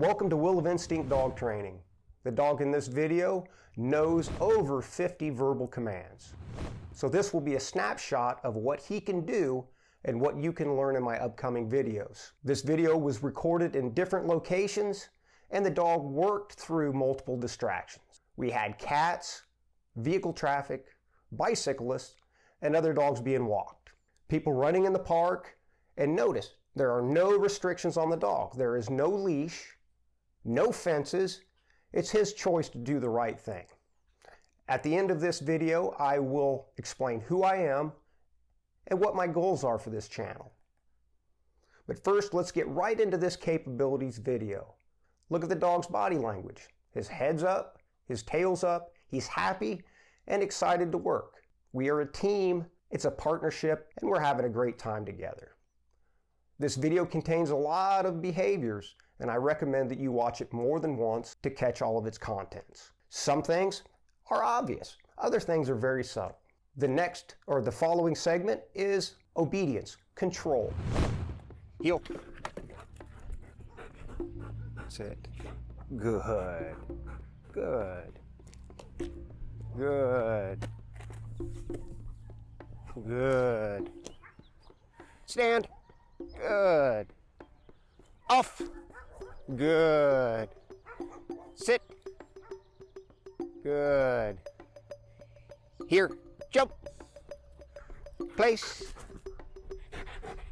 Welcome to Will of Instinct Dog Training. The dog in this video knows over 50 verbal commands. So this will be a snapshot of what he can do and what you can learn in my upcoming videos. This video was recorded in different locations and the dog worked through multiple distractions. We had cats, vehicle traffic, bicyclists, and other dogs being walked. People running in the park, and notice there are no restrictions on the dog. There is no leash, no fences. It's his choice to do the right thing. At the end of this video, I will explain who I am and what my goals are for this channel. But first, let's get right into this capabilities video. Look at the dog's body language. His head's up, his tail's up, he's happy and excited to work. We are a team, it's a partnership, and we're having a great time together. This video contains a lot of behaviors, and I recommend that you watch it more than once to catch all of its contents. Some things are obvious, other things are very subtle. The following segment is obedience, control. Heel. Sit. Good. Good. Good. Good. Stand. Good. Off. Good. Sit. Good. Here. Jump. Place.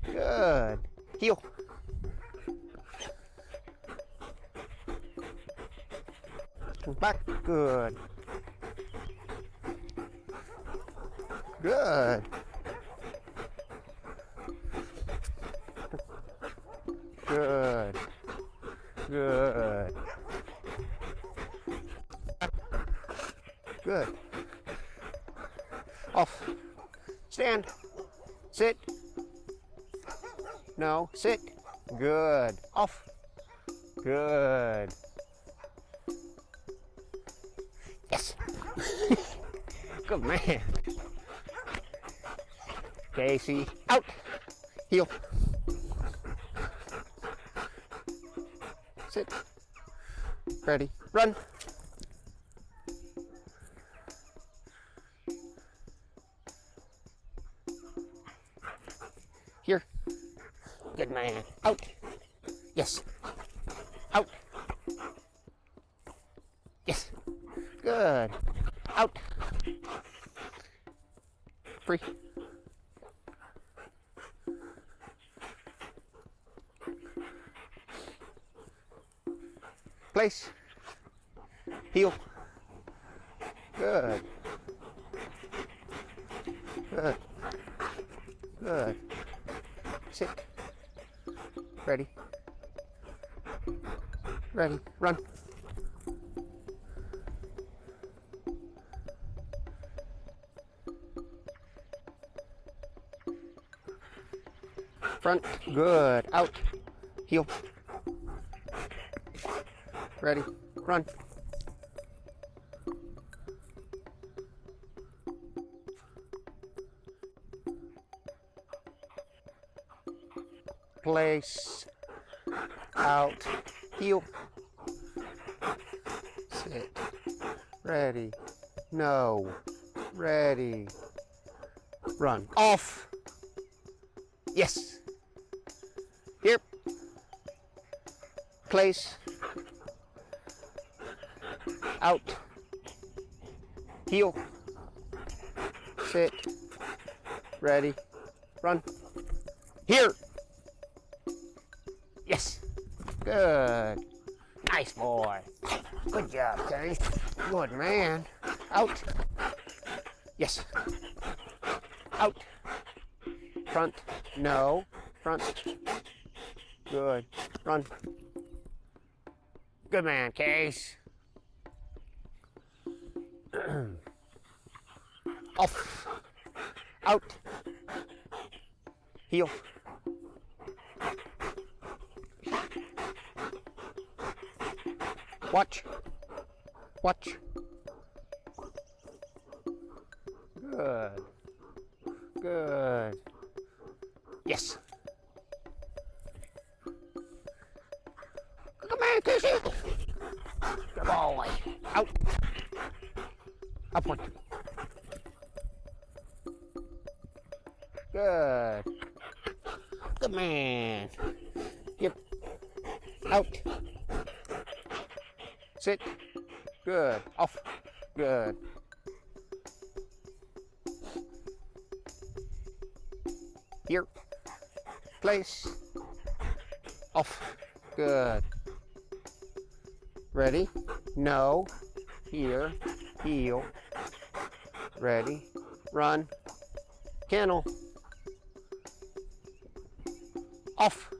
Good. Heel. Back. Good. Good. Good. Good. Good. Off. Stand. Sit. No. Sit. Good. Off. Good. Yes. Good man. Casey. Out. Heel. Sit. Ready. Run. Here. Good man. Out. Yes. Out. Yes. Good. Out. Free. Place. Heel. Good. Good. Good. Sit. Ready. Ready. Run. Front. Good. Out. Heel. Ready. Run. Place. Out. Heel. Sit. Ready. No. Ready. Run. Off. Yes. Here. Place. Out. Heel. Sit. Ready. Run. Here. Yes. Good. Nice boy. Good job, Kenny. Good man. Out. Yes. Out. Front. No. Front. Good. Run. Good man, Case. Off. Out. Heel. Watch. Watch. Good. Good. Yes. Come on, Casey. Upward. Good. Good man. Yep. Out. Sit. Good. Off. Good. Here. Place. Off. Good. Ready? No. Here. Heel. Ready. Run. Kennel. Off.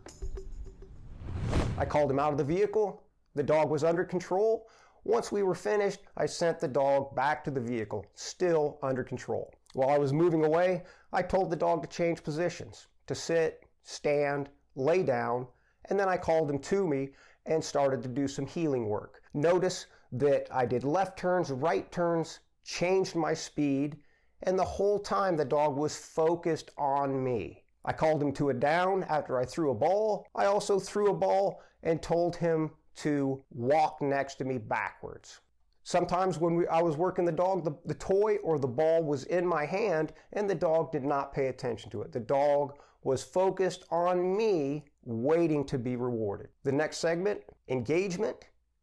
I called him out of the vehicle. The dog was under control. Once we were finished, I sent the dog back to the vehicle, still under control. While I was moving away, I told the dog to change positions, to sit, stand, lay down, and then I called him to me and started to do some heeling work. Notice that I did left turns, right turns, changed my speed, and the whole time the dog was focused on me. I called him to a down after I threw a ball. I also threw a ball and told him to walk next to me backwards. Sometimes when I was working the dog, the toy or the ball was in my hand and the dog did not pay attention to it. The dog was focused on me, waiting to be rewarded. The next segment, engagement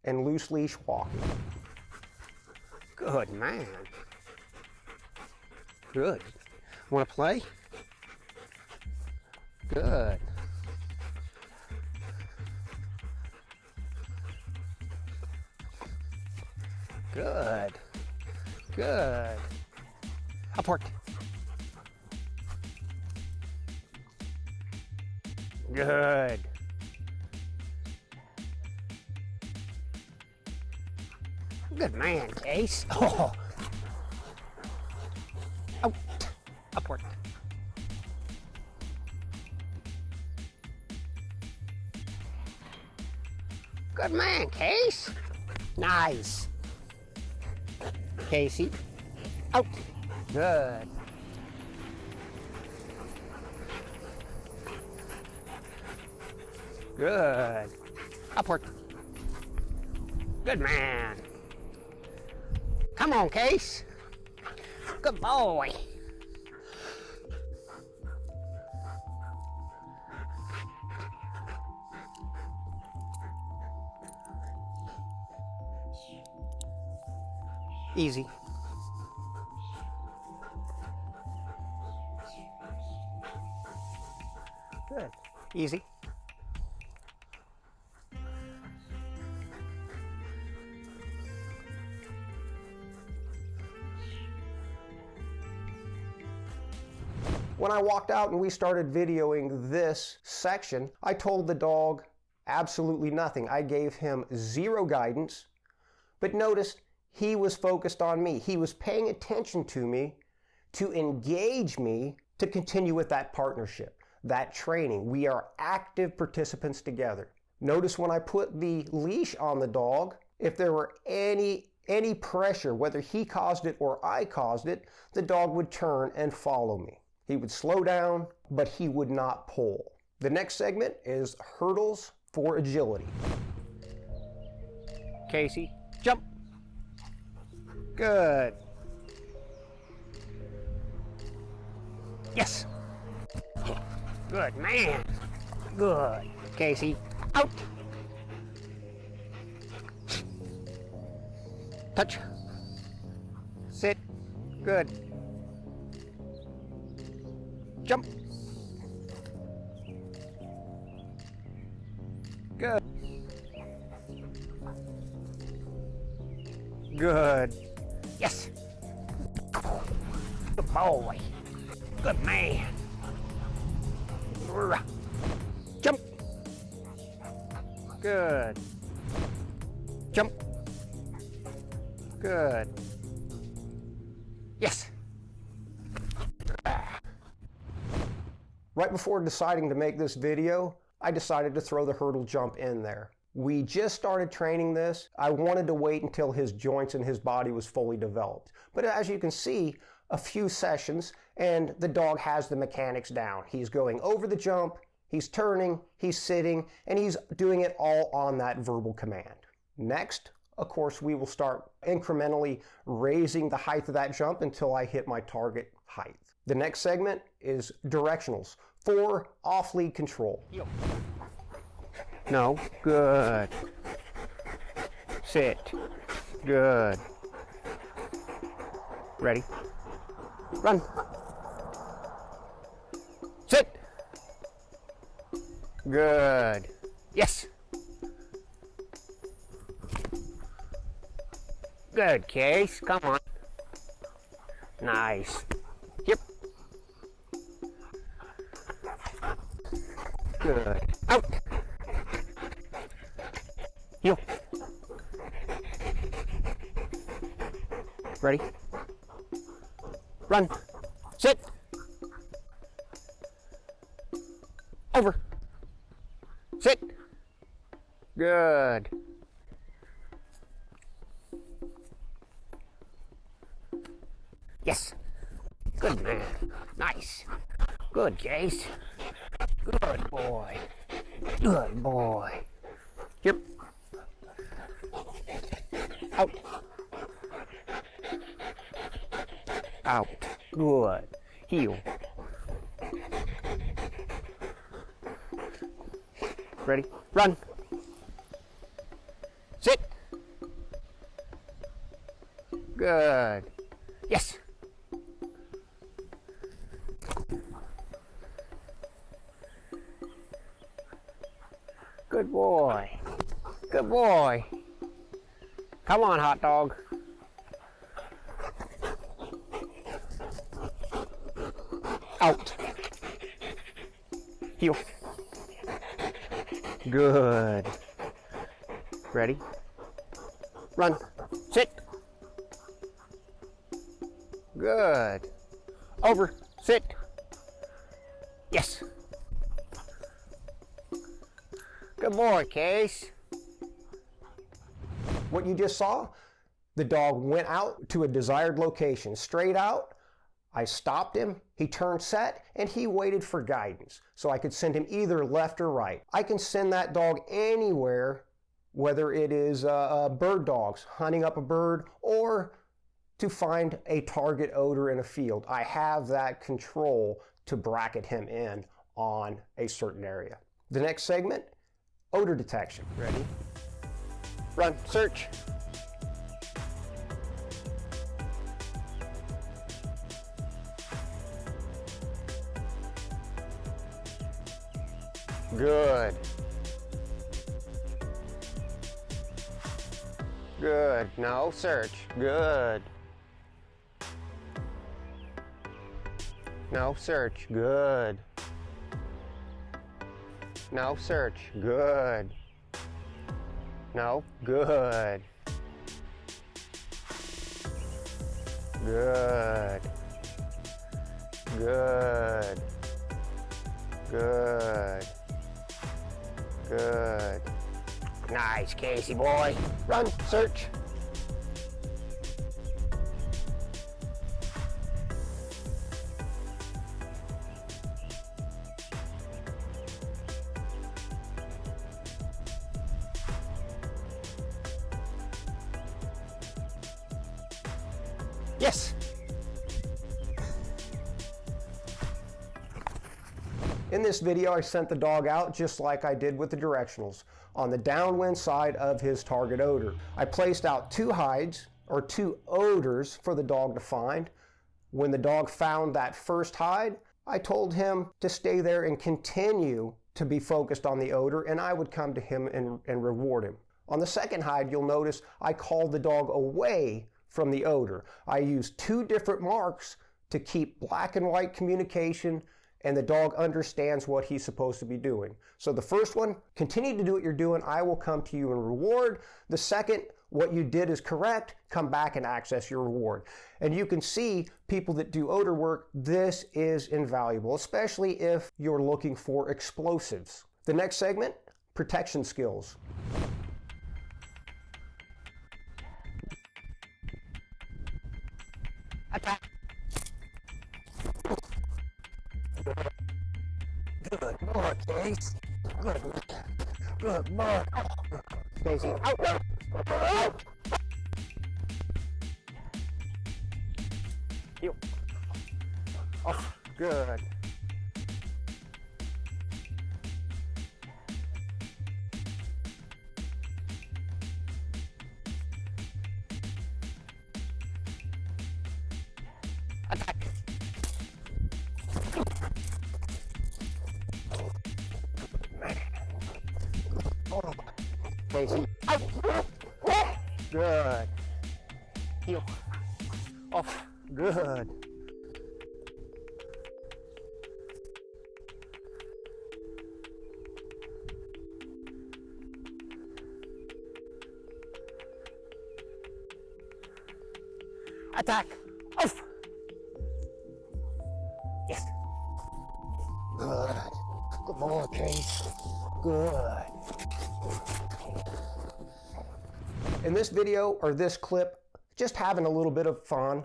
and loose leash walking. Good man. Good. Want to play? Good. Good. Good. Upward. Good. Good man, Case. Oh. Out. Upward. Good man, Case. Nice. Casey. Out. Good. Good. Upward. Good man. Come on, Case. Good boy. Easy. Good. Easy. When I walked out and we started videoing this section, I told the dog absolutely nothing. I gave him zero guidance, but notice he was focused on me. He was paying attention to me, to engage me, to continue with that partnership, that training. We are active participants together. Notice when I put the leash on the dog, if there were any pressure, whether he caused it or I caused it, the dog would turn and follow me. He would slow down, but he would not pull. The next segment is hurdles for agility. Casey, jump. Good. Yes. Good man. Good. Casey, out. Touch. Sit. Good. Jump. Good. Good. Yes. Good boy. Good man. Jump. Good. Jump. Good. Yes. Right before deciding to make this video, I decided to throw the hurdle jump in there. We just started training this. I wanted to wait until his joints and his body was fully developed. But as you can see, a few sessions and the dog has the mechanics down. He's going over the jump, he's turning, he's sitting, and he's doing it all on that verbal command. Next, Of course, we will start incrementally raising the height of that jump until I hit my target height. The next segment is directionals for off-lead control. No, good. Sit. Good. Ready? Run. Sit. Good. Yes. Good, Case. Come on. Nice. Yep. Good. Out. Heel. Ready? Run. Sit. Over. Sit. Good. Yes. Good man. Nice. Good, Case. Good boy. Good boy. Yep. Out. Out. Good. Heel. Ready? Run. Sit. Good. Yes. Good boy. Good boy. Come on, hot dog. Out. Heel. Good. Ready? Run. Sit. Good. Over. Sit. Yes. Good boy, Case. What you just saw, the dog went out to a desired location, straight out. I stopped him, he turned set, and he waited for guidance. So I could send him either left or right. I can send that dog anywhere, whether it is bird dogs, hunting up a bird, or to find a target odor in a field. I have that control to bracket him in on a certain area. The next segment, odor detection. Ready? Run, search. Good. Good. No, search. Good. No, search. Good. No, search. Good. No, good. Good. Good. Good. Good. Nice, Casey boy. Run, search. Yes. In this video, I sent the dog out just like I did with the directionals, on the downwind side of his target odor. I placed out 2 hides, or 2 odors, for the dog to find. When the dog found that first hide, I told him to stay there and continue to be focused on the odor, and I would come to him and reward him. On the second hide, you'll notice I called the dog away from the odor. I used 2 different marks to keep black and white communication, and the dog understands what he's supposed to be doing. So the first one, continue to do what you're doing. I will come to you and reward. The second, what you did is correct. Come back and access your reward. And you can see people that do odor work, this is invaluable, especially if you're looking for explosives. The next segment, protection skills. Attack. Good boy, Case. Good boy. Good boy. Casey, out. Heel. Off. Good. Attack. Casey. Good. Heel. Off. Good. Attack. Off. Yes. Good. Good boy, Case. Good. In this video, or this clip, just having a little bit of fun,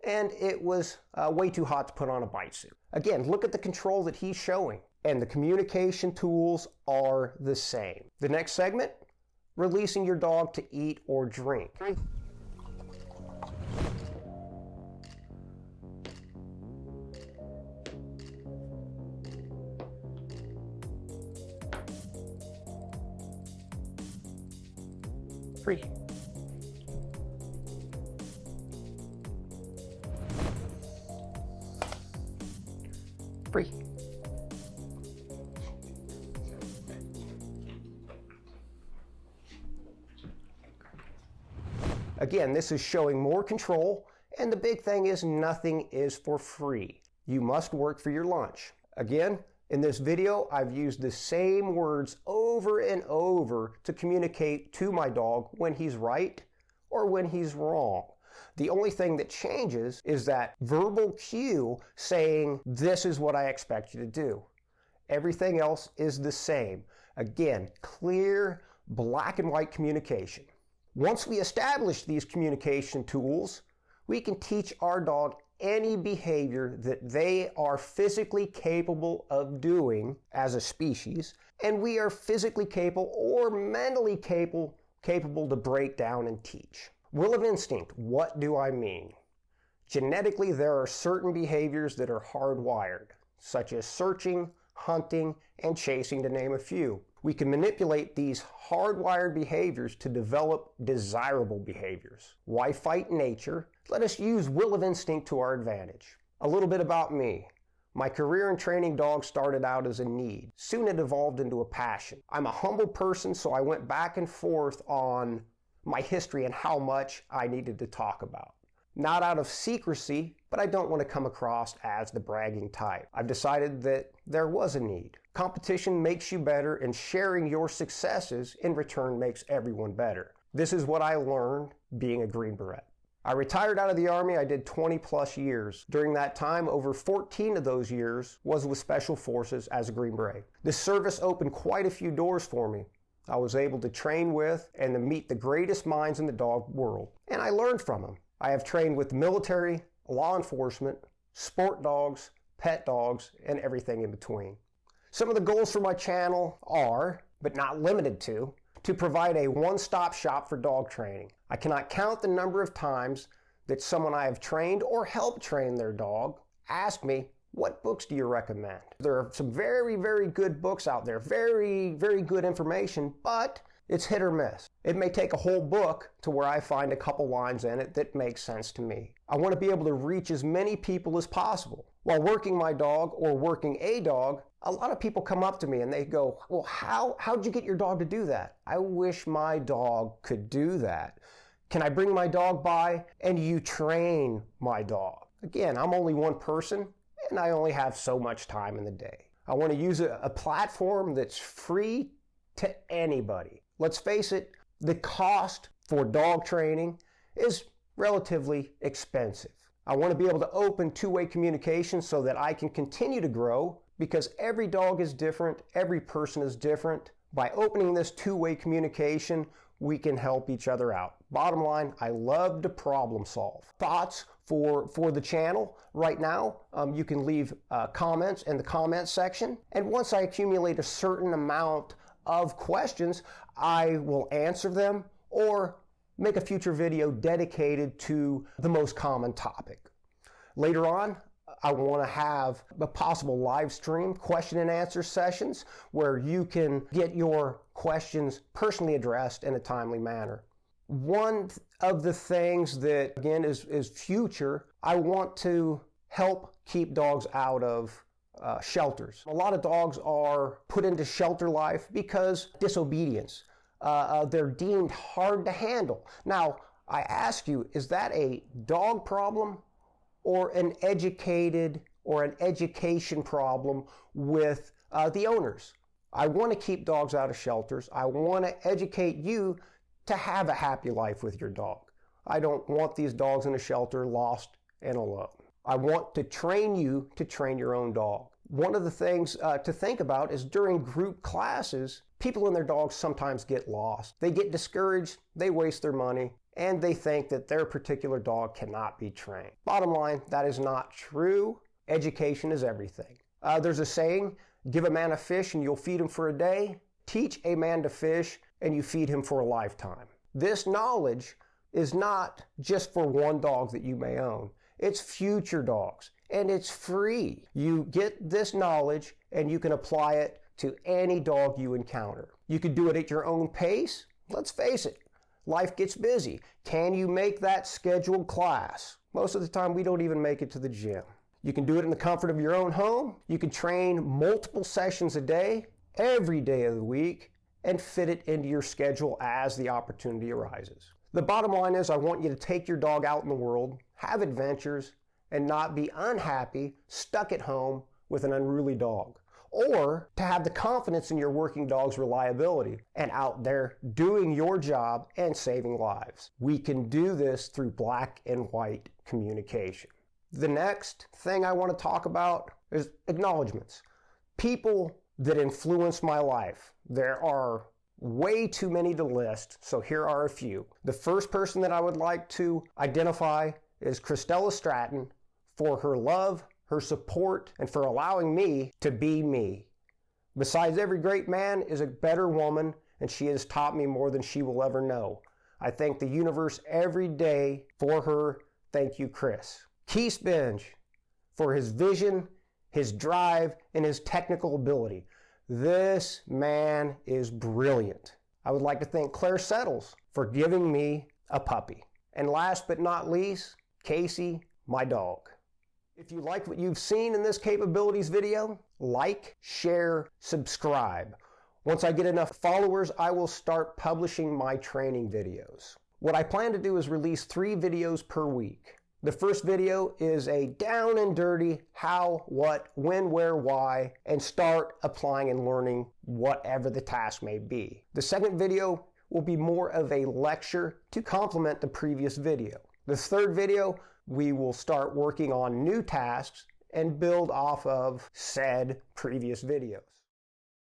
and it was way too hot to put on a bite suit. Again, look at the control that he's showing, and the communication tools are the same. The next segment, releasing your dog to eat or drink. Free. Free. Again, this is showing more control, and the big thing is nothing is for free. You must work for your lunch. Again, in this video, I've used the same words over and over to communicate to my dog when he's right or when he's wrong. The only thing that changes is that verbal cue saying, this is what I expect you to do. Everything else is the same. Again, clear, black and white communication. Once we establish these communication tools, we can teach our dog any behavior that they are physically capable of doing as a species, and we are physically capable or mentally capable to break down and teach. Will of instinct, what do I mean? Genetically, there are certain behaviors that are hardwired, such as searching, hunting, and chasing, to name a few. We can manipulate these hardwired behaviors to develop desirable behaviors. Why fight nature? Let us use will of instinct to our advantage. A little bit about me. My career in training dogs started out as a need. Soon it evolved into a passion. I'm a humble person, so I went back and forth on my history and how much I needed to talk about. Not out of secrecy, but I don't want to come across as the bragging type. I've decided that there was a need. Competition makes you better, and sharing your successes in return makes everyone better. This is what I learned being a Green Beret. I retired out of the Army. I did 20 plus years. During that time, over 14 of those years was with Special Forces as a Green Beret. This service opened quite a few doors for me. I was able to train with and to meet the greatest minds in the dog world, and I learned from them. I have trained with the military, law enforcement, sport dogs, pet dogs, and everything in between. Some of the goals for my channel are, but not limited to provide a one-stop shop for dog training. I cannot count the number of times that someone I have trained or helped train their dog asked me, what books do you recommend? There are some very, very good books out there, very, very good information, but it's hit or miss. It may take a whole book to where I find a couple lines in it that make sense to me. I want to be able to reach as many people as possible. While working my dog or working a dog, a lot of people come up to me and they go, well, how'd you get your dog to do that? I wish my dog could do that. Can I bring my dog by and you train my dog? Again, I'm only one person and I only have so much time in the day. I want to use a platform that's free to anybody. Let's face it, the cost for dog training is relatively expensive. I want to be able to open two-way communication so that I can continue to grow, because every dog is different, every person is different. By opening this two-way communication, we can help each other out. Bottom line, I love to problem solve. Thoughts for the channel right now, you can leave comments in the comments section. And once I accumulate a certain amount of questions, I will answer them, or make a future video dedicated to the most common topic. Later on, I want to have a possible live stream question and answer sessions where you can get your questions personally addressed in a timely manner. One of the things that, again, is future, I want to help keep dogs out of shelters. A lot of dogs are put into shelter life because disobedience. They're deemed hard to handle. Now, I ask you, is that a dog problem or an educated or an education problem with the owners? I want to keep dogs out of shelters. I want to educate you to have a happy life with your dog. I don't want these dogs in a shelter lost and alone. I want to train you to train your own dog. One of the things to think about is during group classes, people and their dogs sometimes get lost. They get discouraged, they waste their money, and they think that their particular dog cannot be trained. Bottom line, that is not true. Education is everything. There's a saying, give a man a fish and you'll feed him for a day. Teach a man to fish and you feed him for a lifetime. This knowledge is not just for one dog that you may own. It's future dogs, and it's free. You get this knowledge and you can apply it to any dog you encounter. You can do it at your own pace. Let's face it, life gets busy. Can you make that scheduled class? Most of the time, we don't even make it to the gym. You can do it in the comfort of your own home. You can train multiple sessions a day, every day of the week, and fit it into your schedule as the opportunity arises. The bottom line is I want you to take your dog out in the world, have adventures, and not be unhappy, stuck at home with an unruly dog. Or to have the confidence in your working dog's reliability and out there doing your job and saving lives. We can do this through black and white communication. The next thing I want to talk about is acknowledgments. People that influence my life. There are way too many to list, so here are a few. The first person that I would like to identify is Christella Stratton for her love, her support, and for allowing me to be me. Besides, every great man is a better woman, and she has taught me more than she will ever know. I thank the universe every day for her. Thank you, Chris. Keith Benj for his vision, his drive, and his technical ability. This man is brilliant. I would like to thank Claire Settles for giving me a puppy. And last but not least, Casey, my dog. If you like what you've seen in this capabilities video, like, share, subscribe. Once I get enough followers, I will start publishing my training videos. What I plan to do is release 3 videos per week. The first video is a down and dirty how, what, when, where, why, and start applying and learning whatever the task may be. The second video will be more of a lecture to complement the previous video. The third video, we will start working on new tasks and build off of said previous videos.